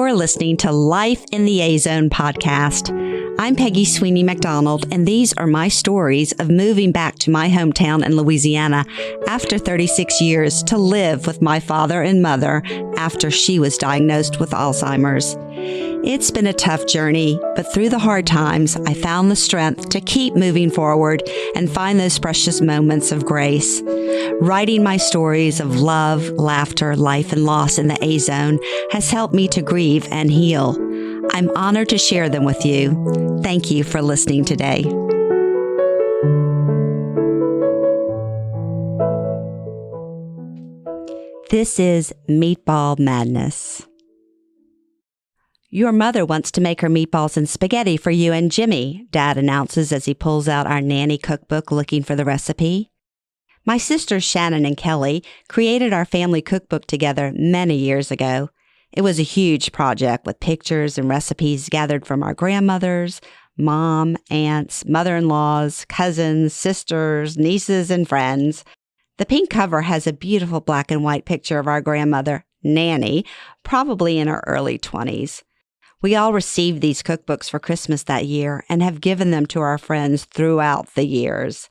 You're listening to Life in the A-Zone podcast. I'm Peggy Sweeney McDonald, and these are my stories of moving back to my hometown in Louisiana after 36 years to live with my father and mother after she was diagnosed with Alzheimer's. It's been a tough journey, but through the hard times, I found the strength to keep moving forward and find those precious moments of grace. Writing my stories of love, laughter, life, and loss in the A-Zone has helped me to grieve and heal. I'm honored to share them with you. Thank you for listening today. This is Meatball Madness. Your mother wants to make her meatballs and spaghetti for you and Jimmy, Dad announces as he pulls out our nanny cookbook looking for the recipe. My sisters Shannon and Kelly created our family cookbook together many years ago. It was a huge project with pictures and recipes gathered from our grandmothers, mom, aunts, mother-in-laws, cousins, sisters, nieces, and friends. The pink cover has a beautiful black and white picture of our grandmother, Nanny, probably in her early 20s. We all received these cookbooks for Christmas that year and have given them to our friends throughout the years.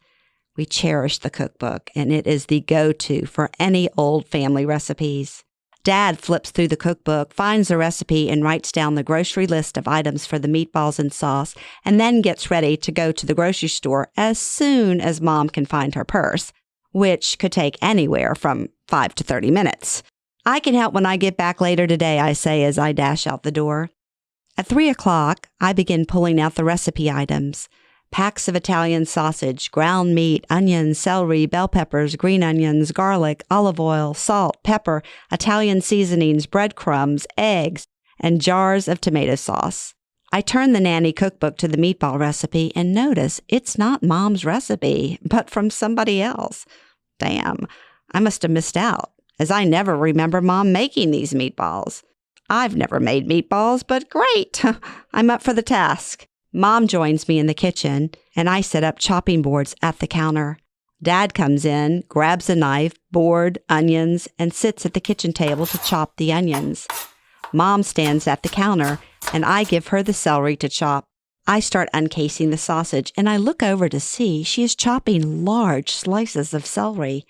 We cherish the cookbook, and it is the go-to for any old family recipes. Dad flips through the cookbook, finds the recipe, and writes down the grocery list of items for the meatballs and sauce, and then gets ready to go to the grocery store as soon as Mom can find her purse, which could take anywhere from 5 to 30 minutes. I can help when I get back later today, I say as I dash out the door. At 3 o'clock, I begin pulling out the recipe items. Packs of Italian sausage, ground meat, onions, celery, bell peppers, green onions, garlic, olive oil, salt, pepper, Italian seasonings, breadcrumbs, eggs, and jars of tomato sauce. I turn the nanny cookbook to the meatball recipe and notice it's not Mom's recipe, but from somebody else. Damn, I must have missed out, as I never remember Mom making these meatballs. I've never made meatballs, but great. I'm up for the task. Mom joins me in the kitchen, and I set up chopping boards at the counter. Dad comes in, grabs a knife, board, onions, and sits at the kitchen table to chop the onions. Mom stands at the counter, and I give her the celery to chop. I start uncasing the sausage, and I look over to see she is chopping large slices of celery.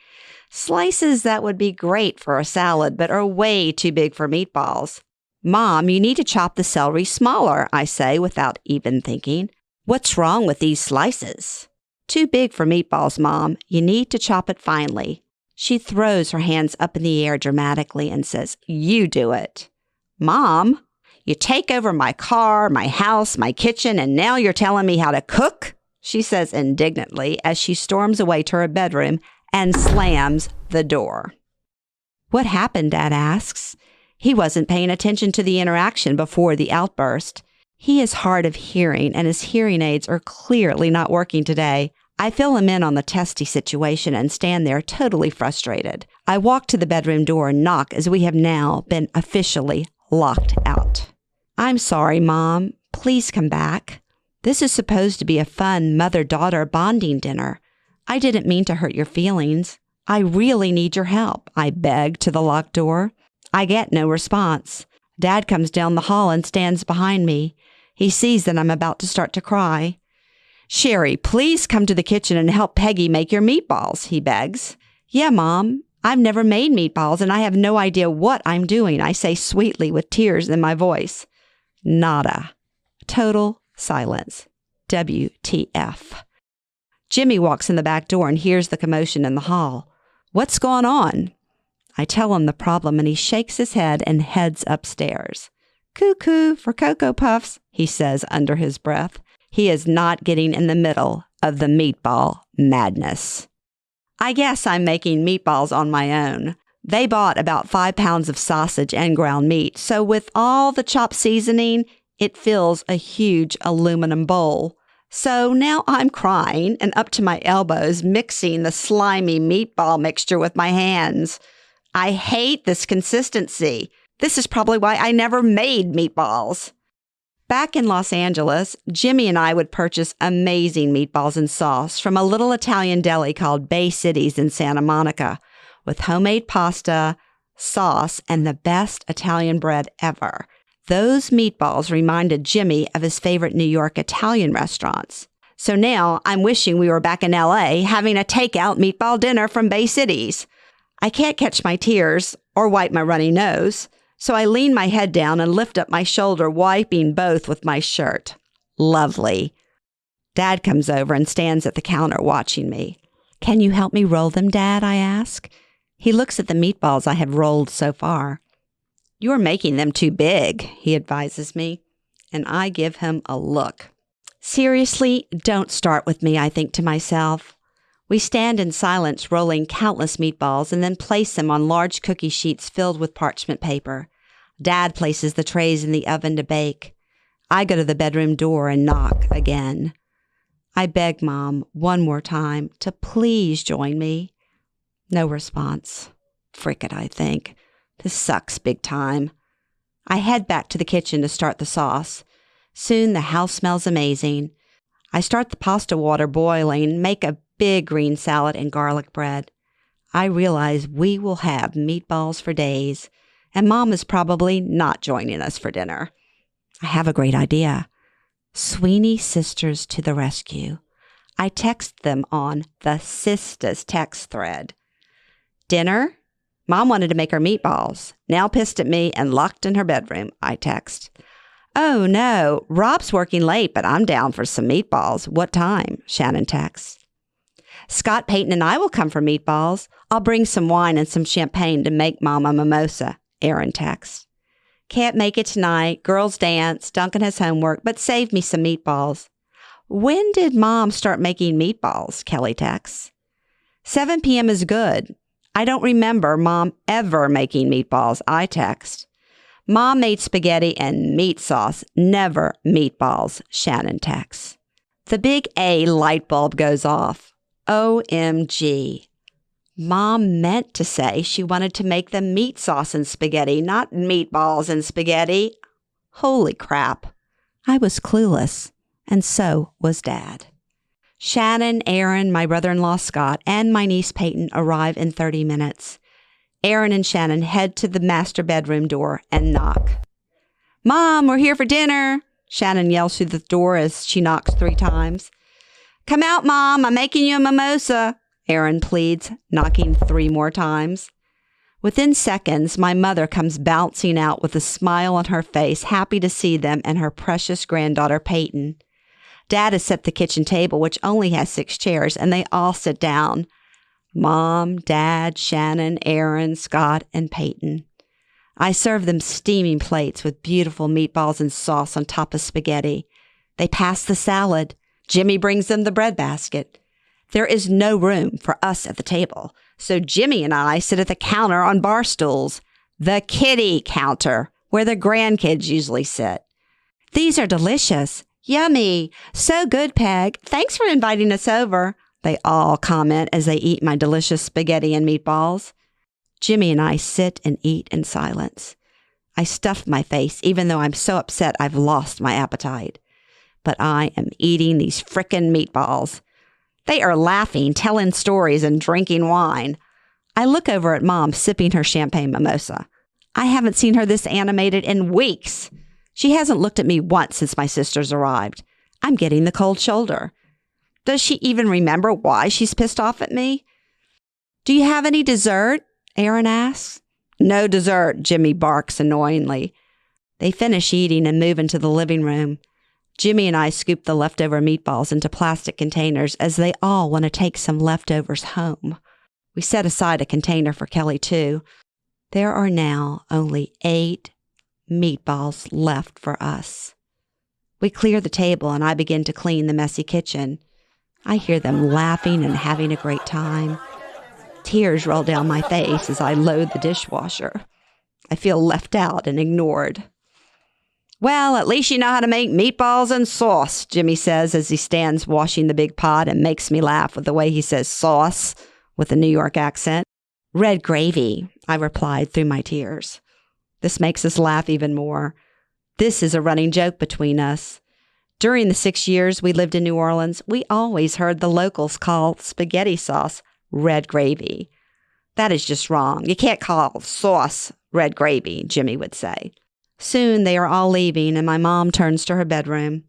Slices that would be great for a salad, but are way too big for meatballs. Mom, you need to chop the celery smaller, I say without even thinking. What's wrong with these slices? Too big for meatballs, Mom. You need to chop it finely. She throws her hands up in the air dramatically and says, "You do it." Mom, you take over my car, my house, my kitchen, and now you're telling me how to cook? She says indignantly as she storms away to her bedroom and slams the door. What happened, Dad asks. He wasn't paying attention to the interaction before the outburst. He is hard of hearing, and his hearing aids are clearly not working today. I fill him in on the testy situation and stand there totally frustrated. I walk to the bedroom door and knock as we have now been officially locked out. "I'm sorry, Mom. Please come back. This is supposed to be a fun mother-daughter bonding dinner. I didn't mean to hurt your feelings. I really need your help," I beg to the locked door. I get no response. Dad comes down the hall and stands behind me. He sees that I'm about to start to cry. "Sherry, please come to the kitchen and help Peggy make your meatballs," he begs. "Yeah, Mom. I've never made meatballs and I have no idea what I'm doing," I say sweetly with tears in my voice. Nada. Total silence. WTF. Jimmy walks in the back door and hears the commotion in the hall. "What's going on?" I tell him the problem, and he shakes his head and heads upstairs. "Cuckoo for Cocoa Puffs," he says under his breath. He is not getting in the middle of the meatball madness. I guess I'm making meatballs on my own. They bought about 5 pounds of sausage and ground meat, so with all the chopped seasoning, it fills a huge aluminum bowl. So now I'm crying and up to my elbows mixing the slimy meatball mixture with my hands. I hate this consistency. This is probably why I never made meatballs. Back in Los Angeles, Jimmy and I would purchase amazing meatballs and sauce from a little Italian deli called Bay Cities in Santa Monica, with homemade pasta, sauce, and the best Italian bread ever. Those meatballs reminded Jimmy of his favorite New York Italian restaurants. So now I'm wishing we were back in LA having a takeout meatball dinner from Bay Cities. I can't catch my tears or wipe my runny nose, so I lean my head down and lift up my shoulder, wiping both with my shirt. Lovely. Dad comes over and stands at the counter watching me. Can you help me roll them, Dad? I ask. He looks at the meatballs I have rolled so far. You're making them too big, he advises me, and I give him a look. Seriously, don't start with me, I think to myself. We stand in silence rolling countless meatballs and then place them on large cookie sheets filled with parchment paper. Dad places the trays in the oven to bake. I go to the bedroom door and knock again. I beg Mom one more time to please join me. No response. Frick it, I think. This sucks big time. I head back to the kitchen to start the sauce. Soon the house smells amazing. I start the pasta water boiling, make a big green salad and garlic bread. I realize we will have meatballs for days, and Mom is probably not joining us for dinner. I have a great idea. Sweeney sisters to the rescue. I text them on the Sisters text thread. Dinner? Mom wanted to make her meatballs. Now pissed at me and locked in her bedroom, I text. Oh no, Rob's working late, but I'm down for some meatballs. What time? Shannon texts. Scott, Peyton, and I will come for meatballs. I'll bring some wine and some champagne to make Mom a mimosa, Aaron texts. Can't make it tonight. Girls dance. Duncan has homework, but save me some meatballs. When did Mom start making meatballs? Kelly texts. 7 p.m. is good. I don't remember Mom ever making meatballs, I text. Mom made spaghetti and meat sauce, never meatballs, Shannon texts. The big A light bulb goes off. OMG. Mom meant to say she wanted to make the meat sauce and spaghetti, not meatballs and spaghetti. Holy crap. I was clueless, and so was Dad. Shannon, Aaron, my brother-in-law Scott, and my niece Peyton arrive in 30 minutes. Aaron and Shannon head to the master bedroom door and knock. Mom, we're here for dinner, Shannon yells through the door as she knocks 3 times. Come out, Mom, I'm making you a mimosa, Aaron pleads, knocking 3 more times. Within seconds, my mother comes bouncing out with a smile on her face, happy to see them and her precious granddaughter Peyton. Dad has set the kitchen table, which only has 6 chairs, and they all sit down. Mom, Dad, Shannon, Aaron, Scott, and Peyton. I serve them steaming plates with beautiful meatballs and sauce on top of spaghetti. They pass the salad. Jimmy brings them the bread basket. There is no room for us at the table, so Jimmy and I sit at the counter on bar stools, the kiddie counter, where the grandkids usually sit. These are delicious. Yummy. So good, Peg. Thanks for inviting us over, they all comment as they eat my delicious spaghetti and meatballs. Jimmy and I sit and eat in silence. I stuff my face, even though I'm so upset I've lost my appetite. But I am eating these frickin' meatballs. They are laughing, telling stories, and drinking wine. I look over at Mom sipping her champagne mimosa. I haven't seen her this animated in weeks. She hasn't looked at me once since my sisters arrived. I'm getting the cold shoulder. Does she even remember why she's pissed off at me? Do you have any dessert? Aaron asks. No dessert, Jimmy barks annoyingly. They finish eating and move into the living room. Jimmy and I scoop the leftover meatballs into plastic containers as they all want to take some leftovers home. We set aside a container for Kelly too. There are now only 8 meatballs left for us. We clear the table and I begin to clean the messy kitchen. I hear them laughing and having a great time. Tears roll down my face as I load the dishwasher. I feel left out and ignored. Well, at least you know how to make meatballs and sauce, Jimmy says as he stands washing the big pot and makes me laugh with the way he says sauce with a New York accent. Red gravy, I replied through my tears. This makes us laugh even more. This is a running joke between us. During the 6 years we lived in New Orleans, we always heard the locals call spaghetti sauce red gravy. That is just wrong. You can't call sauce red gravy, Jimmy would say. Soon they are all leaving, and my mom turns to her bedroom.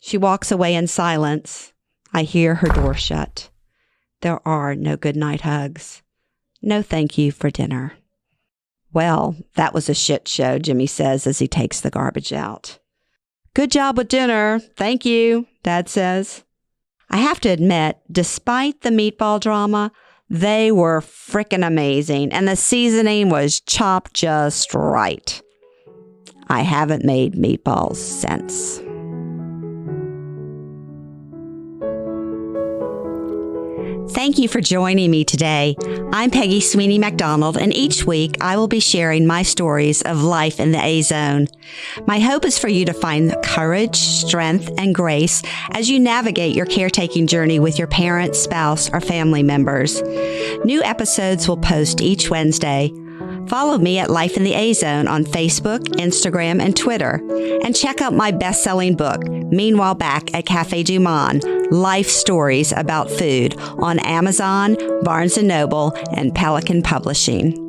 She walks away in silence. I hear her door shut. There are no goodnight hugs. No thank you for dinner. Well, that was a shit show, Jimmy says as he takes the garbage out. Good job with dinner. Thank you, Dad says. I have to admit, despite the meatball drama, they were frickin' amazing, and the seasoning was chopped just right. I haven't made meatballs since. Thank you for joining me today. I'm Peggy Sweeney McDonald, and each week I will be sharing my stories of life in the A-Zone. My hope is for you to find courage, strength, and grace as you navigate your caretaking journey with your parents, spouse, or family members. New episodes will post each Wednesday. Follow me at Life in the A-Zone on Facebook, Instagram, and Twitter. And check out my best-selling book, Meanwhile Back at Cafe Du Monde, Life Stories About Food, on Amazon, Barnes & Noble, and Pelican Publishing.